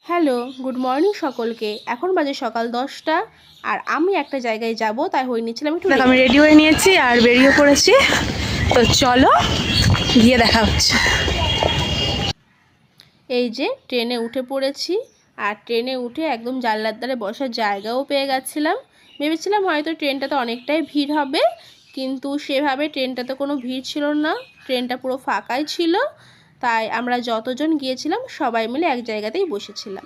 Hello, good morning সকলকে। এখন বাজে সকাল 10টা আর আমি একটা জায়গায় যাব, তাই হয়ে নিচ্ছিলাম একটু। আমি রেডি হয়ে নিয়েছি আর বেরিয়ে পড়েছি। তো চলো গিয়ে দেখা হচ্ছে। এই যে ট্রেনে উঠে পড়েছি আর ট্রেনে উঠে একদম জানলার ধারে বসার জায়গাও পেয়ে গেছিলাম। ভেবেছিলাম হয়তো ট্রেনটাতে অনেকটাই ভিড় হবে, কিন্তু সেভাবে ট্রেনটাতে কোনো ভিড় ছিল না, ট্রেনটা পুরো ফাঁকাই ছিল। তাই আমরা যতজন গিয়েছিলাম সবাই মিলে এক জায়গাতেই বসেছিলাম।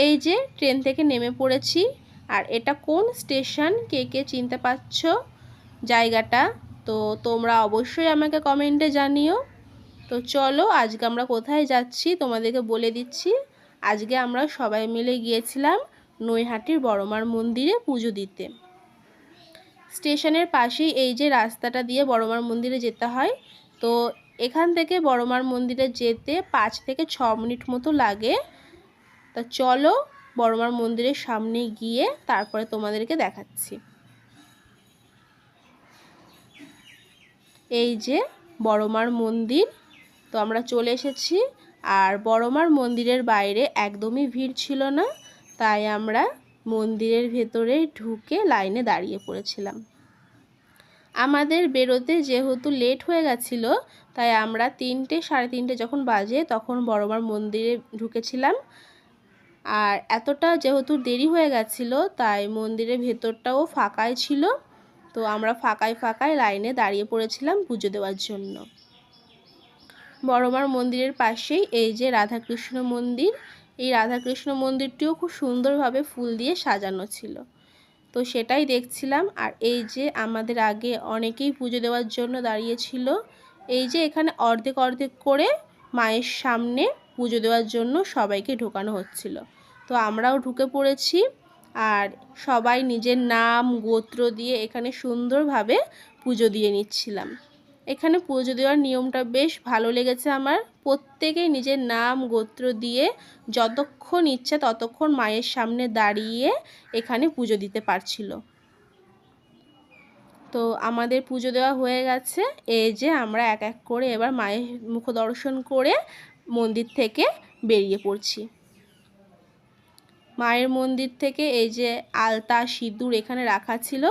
এই যে ট্রেন থেকে নেমে পড়েছি আর এটা কোন স্টেশন কে কে চিনতে পারছো জায়গাটা, তো তোমরা অবশ্যই আমাকে কমেন্টে জানিও। তো চলো আজকে আমরা কোথায় যাচ্ছি তোমাদেরকে বলে দিচ্ছি। আজকে আমরা সবাই মিলে গিয়েছিলাম নৈহাটির বড়মার মন্দিরে পুজো দিতে। স্টেশনের পাশেই এই যে রাস্তাটা দিয়ে বড়মার মন্দিরে যেতে হয়। তো এখান থেকে বড়মার মন্দিরে যেতে 5 থেকে 6 মিনিট মতো লাগে। তা চলো বড়মার মন্দিরের সামনে গিয়ে তারপরে তোমাদেরকে দেখাচ্ছি। এই যে বড়মার মন্দির, তো আমরা চলে এসেছি। আর বড়মার মন্দিরের বাইরে একদমই ভিড় ছিল না, তাই আমরা মন্দিরের ভেতরে ঢুকে লাইনে দাঁড়িয়ে পড়েছিলাম। আমাদের বেরোতে যেহেতু লেট হয়ে গেছিলো, তাই আমরা 3টে সাড়ে 3টে যখন বাজে তখন বড়মার মন্দিরে ঢুকেছিলাম। আর এতটা যেহেতু দেরি হয়ে গেছিলো তাই মন্দিরের ভেতরটাও ফাঁকাই ছিল। তো আমরা ফাঁকায় লাইনে দাঁড়িয়ে পড়েছিলাম পুজো দেওয়ার জন্য। বড়মার মন্দিরের পাশেই এই যে রাধাকৃষ্ণ মন্দির, এই রাধাকৃষ্ণ মন্দিরটিও খুব সুন্দরভাবে ফুল দিয়ে সাজানো ছিল, তো সেটাই দেখছিলাম। আর এই যে আমাদের আগে অনেকেই পুজো দেওয়ার জন্য দাঁড়িয়েছিল। এই যে এখানে অর্ধেক অর্ধেক করে মায়ের সামনে পুজো দেওয়ার জন্য সবাইকে ঢোকানো হচ্ছিল। তো আমরাও ঢুকে পড়েছি আর সবাই নিজের নাম গোত্র দিয়ে এখানে সুন্দরভাবে পুজো দিয়ে নিচ্ছিলাম। এখানে পুজো দেওয়ার নিয়মটা বেশ ভালো লেগেছে আমার। প্রত্যেকেই নিজের নাম গোত্র দিয়ে যতক্ষণ ইচ্ছে ততক্ষণ মায়ের সামনে দাঁড়িয়ে এখানে পুজো দিতে পারছিল। তো আমাদের পুজো দেওয়া হয়ে গেছে। এই যে আমরা এক এক করে এবার মায়ের মুখ দর্শন করে মন্দির থেকে বেরিয়ে পড়ছি। মায়ের মন্দির থেকে এই যে আলতা সিঁদুর এখানে রাখা ছিল,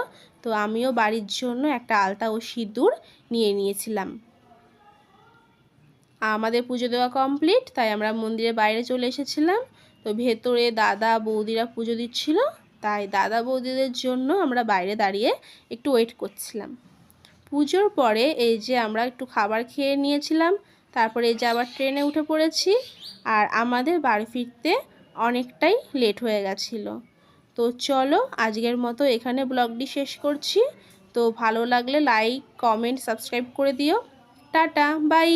তো আমিও বাড়ির জন্য একটা আলতা ও সিঁদুর নিয়ে নিয়েছিলাম। আমাদের পুজো দেওয়া কমপ্লিট, তাই আমরা মন্দিরের বাইরে চলে এসেছিলাম। তো ভেতরে দাদা বৌদিরা পুজো দিচ্ছিল, তাই দাদা বৌদিদের জন্য আমরা বাইরে দাঁড়িয়ে একটু ওয়েট করছিলাম। পুজোর পরে এই যে আমরা একটু খাবার খেয়ে নিয়েছিলাম, তারপরে এই যে আবার ট্রেনে উঠে পড়েছি। আর আমাদের বাড়ি ফিরতে অনেকটাই লেট হয়ে গেছিলো। তো চলো আজকের মতো এখানে ব্লগটি শেষ করছি। তো ভালো লাগলে লাইক কমেন্ট সাবস্ক্রাইব করে দিও। Tata bye.